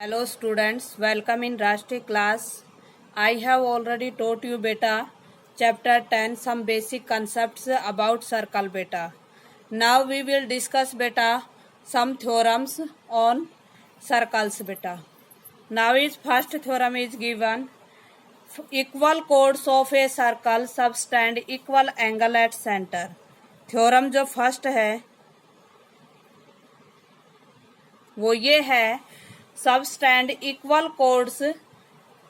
Hello students, welcome in Rashtriya class. I have already taught you beta chapter 10 some basic concepts about circle beta. Now we will discuss beta some theorems on circles beta. Now is first theorem is given. Equal chords of a circle subtend equal angle at center. Theorem जो first है वो ये है subtend equal chords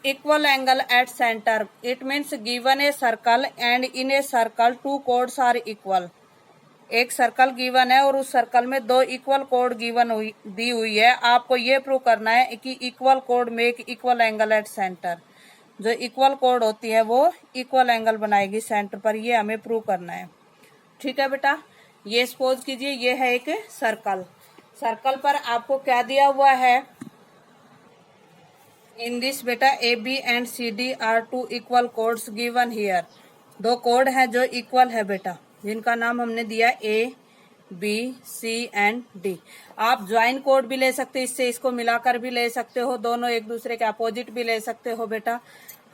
equal angle at center. It means given a circle and in a circle two chords are equal. एक circle given है और उस circle में दो इक्वल कोड गिवन दी हुई है. आपको ये प्रूव करना है कि equal code make equal angle at centre. जो इक्वल कोड होती है वो इक्वल एंगल बनाएगी सेंटर पर. ये हमें प्रूव करना है. ठीक है बेटा. ये सपोज कीजिए ये है एक सर्कल. सर्कल पर आपको क्या दिया हुआ है. इन दिस बेटा A B and C D are two equal chords given here. दो कोड है जो इक्वल है बेटा, जिनका नाम हमने दिया A B C and D. आप ज्वाइन कोड भी ले सकते, इससे इसको मिलाकर भी ले सकते हो. दोनों एक दूसरे के अपोजिट भी ले सकते हो बेटा.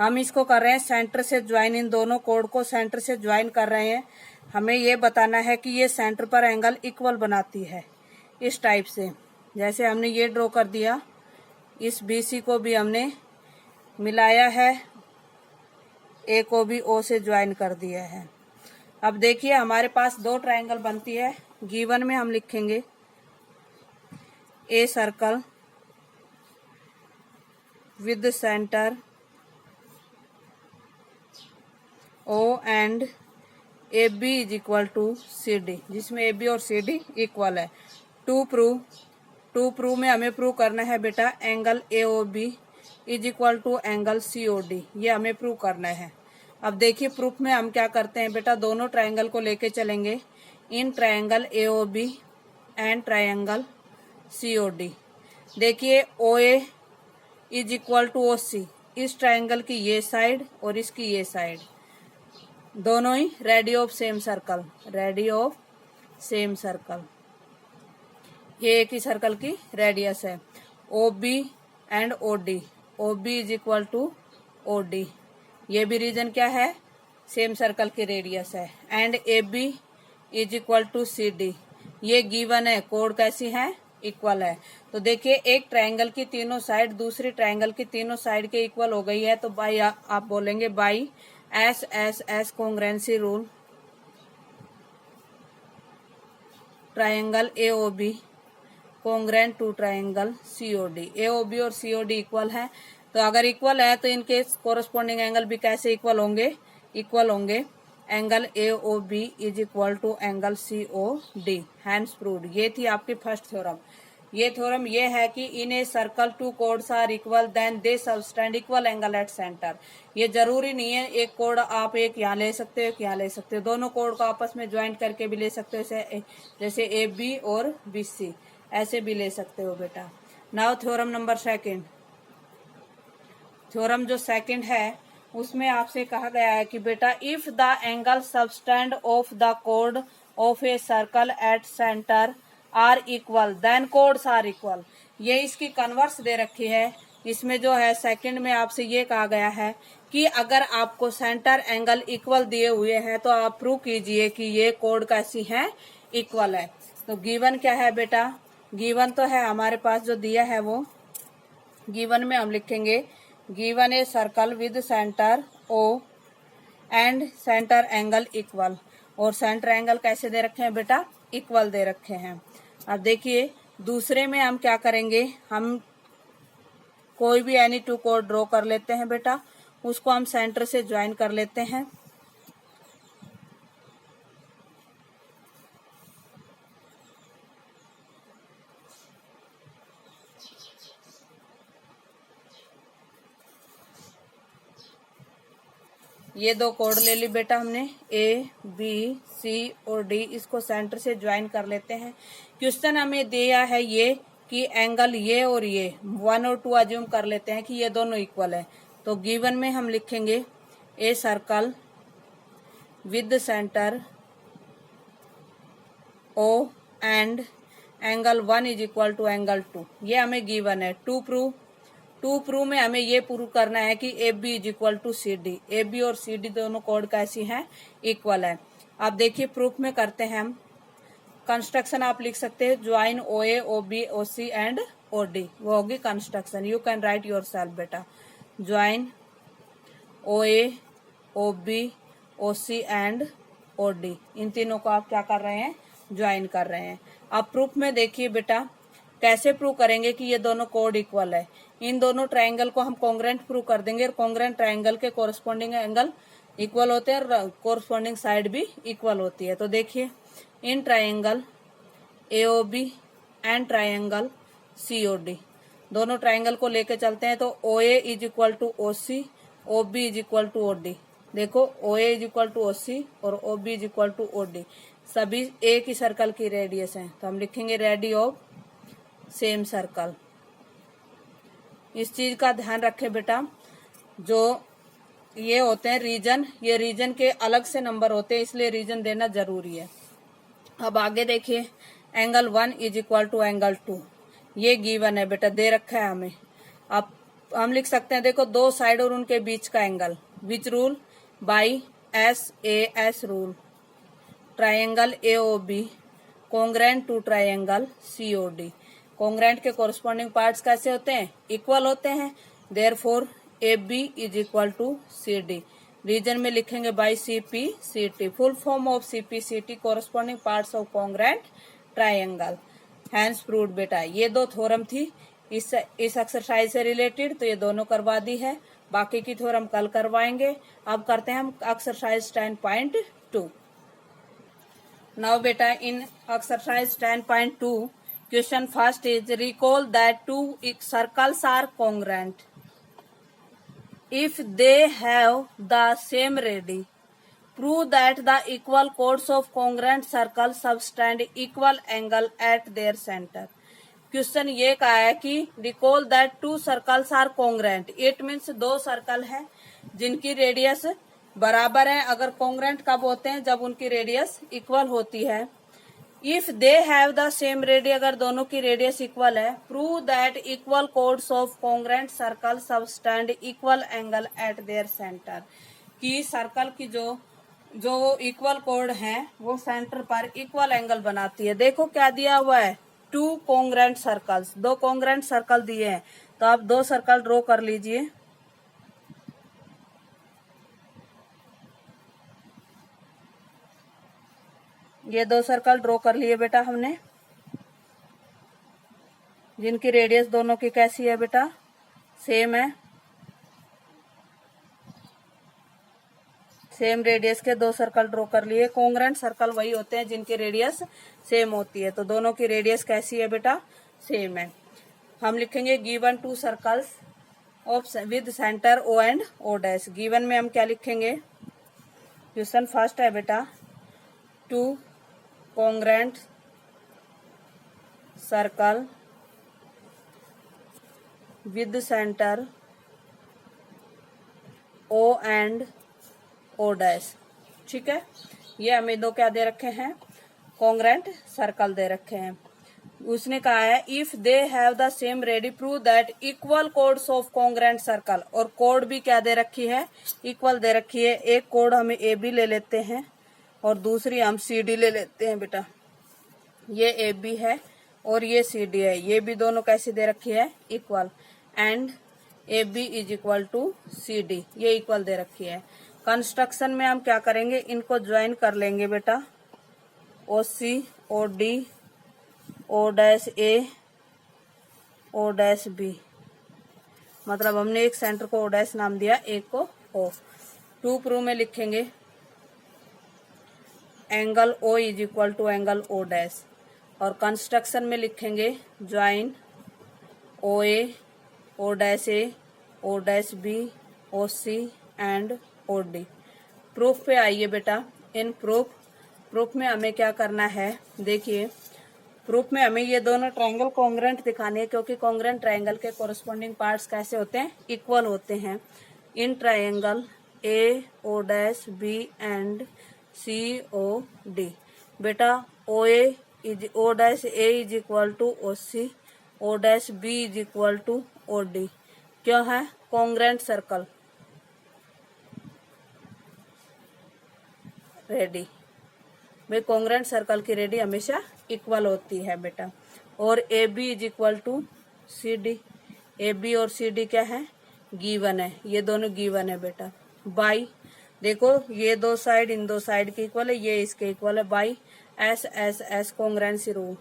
हम इसको कर रहे हैं सेंटर से ज्वाइन. इन दोनों कोड को सेंटर से ज्वाइन कर रहे हैं. हमें ये बताना है कि ये सेंटर पर एंगल इक्वल बनाती है इस टाइप से. जैसे हमने ये ड्रॉ कर दिया. इस BC को भी हमने मिलाया है, ए को भी O से ज्वाइन कर दिया है. अब देखिए हमारे पास दो ट्रायंगल बनती है. गिवन में हम लिखेंगे a circle with centre O and A B is equal to C D, जिसमें ए बी और सी डी इक्वल है. टू प्रूव में हमें प्रूव करना है बेटा angle AOB is equal to angle COD. ये हमें प्रूव करना है. अब देखिए प्रूफ में हम क्या करते हैं बेटा, दोनों ट्रायंगल को लेके चलेंगे. In triangle AOB and triangle COD. देखिए OA is equal to OC. इस ट्रायंगल की ये साइड और इसकी ये साइड दोनों ही radius of same circle. Radius of same circle, ये एक ही सर्कल की रेडियस है. OB and OD. OB is equal to OD. ये भी रीजन क्या है, सेम सर्कल की रेडियस है. And AB is equal to CD. ये गिवन है. कोड कैसी है, इक्वल है. तो देखिए एक ट्रायंगल की तीनों साइड दूसरी ट्रायंगल की तीनों साइड के इक्वल हो गई है. तो बाई आप बोलेंगे by S congruency rule triangle AOB congruent to triangle COD. AOB और COD इक्वल है. तो अगर इक्वल है तो इनके कोरस्पॉन्डिंग एंगल भी कैसे इक्वल होंगे, इक्वल होंगे. Angle AOB is equal to angle COD. Hence proved. ये थी आपकी फर्स्ट थ्योरम. ये थ्योरम ये है कि in a circle two chords are equal then they subtend equal angle at centre. ये जरूरी नहीं है एक कोड आप एक यहाँ ले सकते हो, एक यहाँ ले सकते हो. दोनों कोड को आपस में ज्वाइंट करके भी ले सकते हो, जैसे AB और BC ऐसे भी ले सकते हो बेटा. Now theorem number second. Theorem जो सेकंड है उसमें आपसे कहा गया है कि बेटा if the angle subtended of the कोड of a circle at centre are equal then chords are equal. ये इसकी कन्वर्स दे रखी है. इसमें जो है सेकंड में आपसे ये कहा गया है कि अगर आपको सेंटर एंगल इक्वल दिए हुए हैं तो आप प्रूव कीजिए कि ये कोड कैसी है, इक्वल है. तो गिवन क्या है बेटा, गिवन तो है हमारे पास जो दिया है वो गिवन में हम लिखेंगे given A circle with centre O and centre angle equal. और सेंटर एंगल कैसे दे रखे हैं बेटा, इक्वल दे रखे हैं. अब देखिए दूसरे में हम क्या करेंगे, हम कोई भी एनी टू कोड ड्रॉ कर लेते हैं बेटा. उसको हम सेंटर से ज्वाइन कर लेते हैं. ये दो कोड ले ली बेटा हमने A B C और D. इसको सेंटर से ज्वाइन कर लेते हैं. क्वेश्चन हमें दिया है ये कि एंगल ये और ये 1 और 2 अज्यूम कर लेते हैं कि ये दोनों इक्वल है. तो गिवन में हम लिखेंगे a circle with centre O and angle 1 is equal to angle 2. ये हमें गिवन है. टू प्रूव टू प्रूव में हमें ये प्रूव करना है कि A B is equal to C D. A B और सी डी दोनों कोड कैसी हैं, इक्वल है। अब देखिए प्रूफ में करते हैं हम। कंस्ट्रक्शन आप लिख सकते हैं join O A O B O C and O D, वो होगी construction. You can write yourself बेटा। Join O A O B O C and O D, इन तीनों को आप क्या कर रहे हैं, ज्वाइन कर रहे हैं। अब प्रूफ में देखिए बेटा कैसे प्रूव करेंगे कि ये दोनों कोड इक्वल है। इन दोनों ट्रायंगल को हम कॉन्ग्रेंट प्रूव कर देंगे और कॉन्ग्रेंट ट्रायंगल के कोरस्पॉन्डिंग एंगल इक्वल होते हैं और कोरस्पॉन्डिंग साइड भी इक्वल होती है। तो देखिए in triangle AOB and triangle COD, दोनों ट्रायंगल को लेके चलते हैं। तो O A is equal to O C, O B is equal to O D. देखो O A is equal to O C और O B is equal to O D, सभी एक ही सर्कल की रेडियस है। तो हम लिखेंगे रेडी ऑफ सेम सर्कल। इस चीज का ध्यान रखें बेटा, जो ये होते हैं रीजन, ये रीजन के अलग से नंबर होते हैं, इसलिए रीजन देना जरूरी है। अब आगे देखिए angle 1 is equal to angle 2, ये गिवन है बेटा, दे रखा है हमें। अब हम लिख सकते हैं देखो दो साइड और उनके बीच का angle, which rule, by S A S rule. Triangle AOB congruent to triangle COD, congruent के कोरस्पॉन्डिंग पार्ट्स कैसे होते हैं, इक्वल होते हैं। Therefore A B is equal to C D. Reason में लिखेंगे by C P C T, full form of C P C T, corresponding parts of congruent triangle. Hence proved बेटा। ये दो थ्योरम थी इस एक्सरसाइज से रिलेटेड, तो ये दोनों करवा दी है, बाकी की थ्योरम कल करवाएंगे। अब करते हैं हम एक्सरसाइज 10.2। नाउ बेटा in exercise 10.2 question first is recall that two circles are congruent if they have the same radii. Prove that the equal chords of congruent circles subtend equal angle at their center. Question ये कहा है कि recall that two circles are congruent, it means दो circle है जिनकी radius बराबर है। अगर कॉन्ग्रेंट कब होते हैं, जब उनकी रेडियस इक्वल होती है। If they have the same radii, अगर दोनों की रेडियस इक्वल है। Prove that equal chords of congruent circle subtend equal angle at their centre, कि सर्कल की जो इक्वल कोड है वो सेंटर पर इक्वल एंगल बनाती है। देखो क्या दिया हुआ है, टू कॉन्ग्रेंट सर्कल्स, दो कॉन्ग्रेंट सर्कल दिए हैं। तो आप दो सर्कल ड्रॉ कर लीजिए। ये दो सर्कल ड्रॉ कर लिए बेटा हमने, जिनकी रेडियस दोनों की कैसी है बेटा, सेम है। सेम रेडियस के दो सर्कल ड्रॉ कर लिए। कॉन्ग्रेंट सर्कल वही होते हैं जिनकी रेडियस सेम होती है। तो दोनों की रेडियस कैसी है बेटा, सेम है। हम लिखेंगे given two circles of with centre O and O dash. Given में हम क्या लिखेंगे, क्वेश्चन फर्स्ट है बेटा, two congruent circle with center O and O dash। ठीक है, ये हमें दो क्या दे रखे हैं, कॉन्ग्रेंट सर्कल दे रखे हैं। उसने कहा है if they have the same ready prove that equal chords of congruent circle, और कोड भी क्या दे रखी है, इक्वल दे रखी है। एक कोड हमें ए बी ले लेते हैं और दूसरी हम सी डी ले लेते हैं बेटा। ये ए बी है और ये सी डी है, ये भी दोनों कैसी दे रखी है, equal. And A B is equal to C D, ये इक्वल दे रखी है। कंस्ट्रक्शन में हम क्या करेंगे, इनको ज्वाइन कर लेंगे बेटा। ओ C O D O dash A O dash B, मतलब हमने एक सेंटर को ओ डैश नाम दिया, एक को ओ। टू प्रूव में लिखेंगे angle O is equal to angle O dash, और कंस्ट्रक्शन में लिखेंगे join O A O dash A O dash B O C and O D. Proof पे आइए बेटा। इन प्रूफ में हमें क्या करना है, देखिए प्रूफ में हमें ये दोनों ट्रायंगल कॉन्ग्रेंट दिखाने हैं, क्योंकि कॉन्ग्रेंट ट्रायंगल के कोरस्पॉन्डिंग पार्ट्स कैसे होते हैं, इक्वल होते हैं। In triangle A O dash B and C O D, बेटा O A is O dash A is equal to O C, O dash B is equal to O D. क्या है, congruent circle radii. भाई congruent circle की radii हमेशा equal होती है बेटा। और A B is equal to C D, A B और सी डी क्या है, गिवन है, ये दोनों गिवन है बेटा। बाई, देखो ये दो साइड इन दो साइड के इक्वल है, ये इसके इक्वल है, by S S S congruency rule.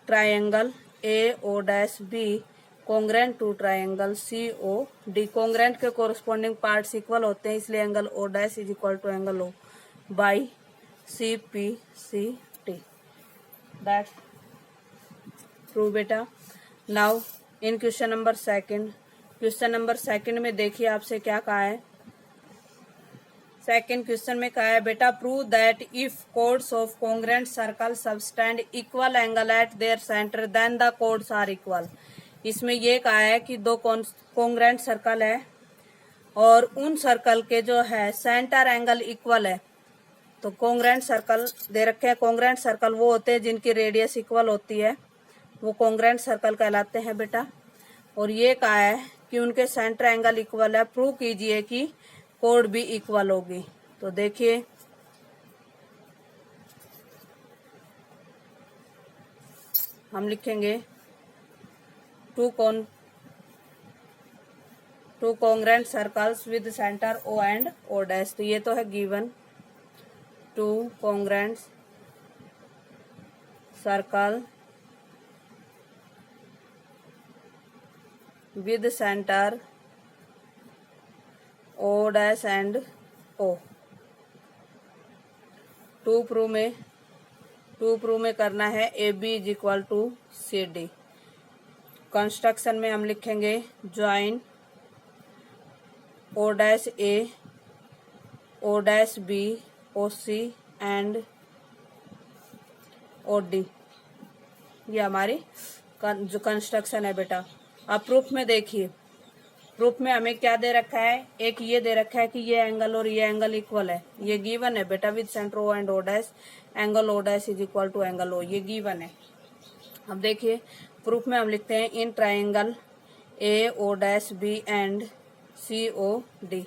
Triangle A O dash B congruent to triangle C O D, congruent के कोरस्पॉन्डिंग पार्ट्स इक्वल होते हैं, इसलिए angle O dash is equal to angle O by C P C T. That's true बेटा। Now in question number second, question number second में देखिए आपसे क्या कहा है। सेकंड क्वेश्चन में कहा है बेटा, prove that if chords of congruent circle subtend equal angle at their centre then the chords are equal. इसमें ये कहा है कि दो कॉन्ग्रेंट सर्कल है और उन सर्कल के जो है सेंटर एंगल इक्वल है। तो कॉन्ग्रेंट सर्कल दे रखे हैं, कॉन्ग्रेंट सर्कल वो होते हैं जिनकी रेडियस इक्वल होती है, वो कॉन्ग्रेंट सर्कल कहलाते हैं बेटा। और ये कहा है कि उनके सेंटर एंगल इक्वल है, प्रूव कीजिए कि कोड भी इक्वल होगी। तो देखिए हम लिखेंगे two congruent circles with centre O and O dash. तो ये तो है given, two congruent circle with centre O dash and O. To prove में करना है A B is equal to C D. Construction में हम लिखेंगे join O dash A O dash B O C and O D, ये हमारी जो construction है बेटा। अब प्रूफ में देखिए, प्रूफ में हमें क्या दे रखा है, एक ये दे रखा है कि ये एंगल और ये एंगल इक्वल है, ये गिवन है बेटा, with centre O and O dash angle O dash is equal to angle O, ये गिवन है। अब देखिए प्रूफ में हम लिखते हैं in triangle A O dash B and C O D.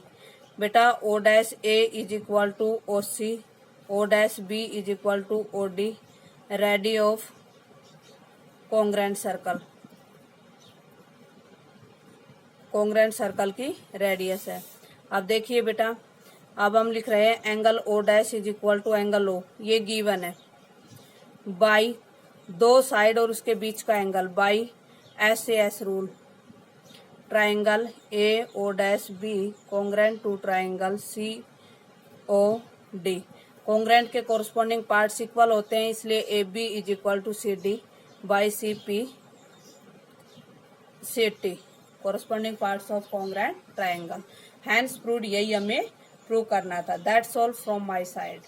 बेटा O dash A is equal to O C, O dash B is equal to O D, radii of congruent circle, congruent circle की radius है। अब देखिए बेटा, अब हम लिख रहे हैं angle O dash is equal to angle O, ये गिवन है, बाई दो साइड और उसके बीच का angle by S A S rule. Triangle A O dash B congruent to triangle C O D, congruent के कोरस्पॉन्डिंग पार्ट्स इक्वल होते हैं, इसलिए A B is equal to C D by C P C T, corresponding parts of congruent triangle. Hence proved, यही हमें prove करना था। That's all from my side.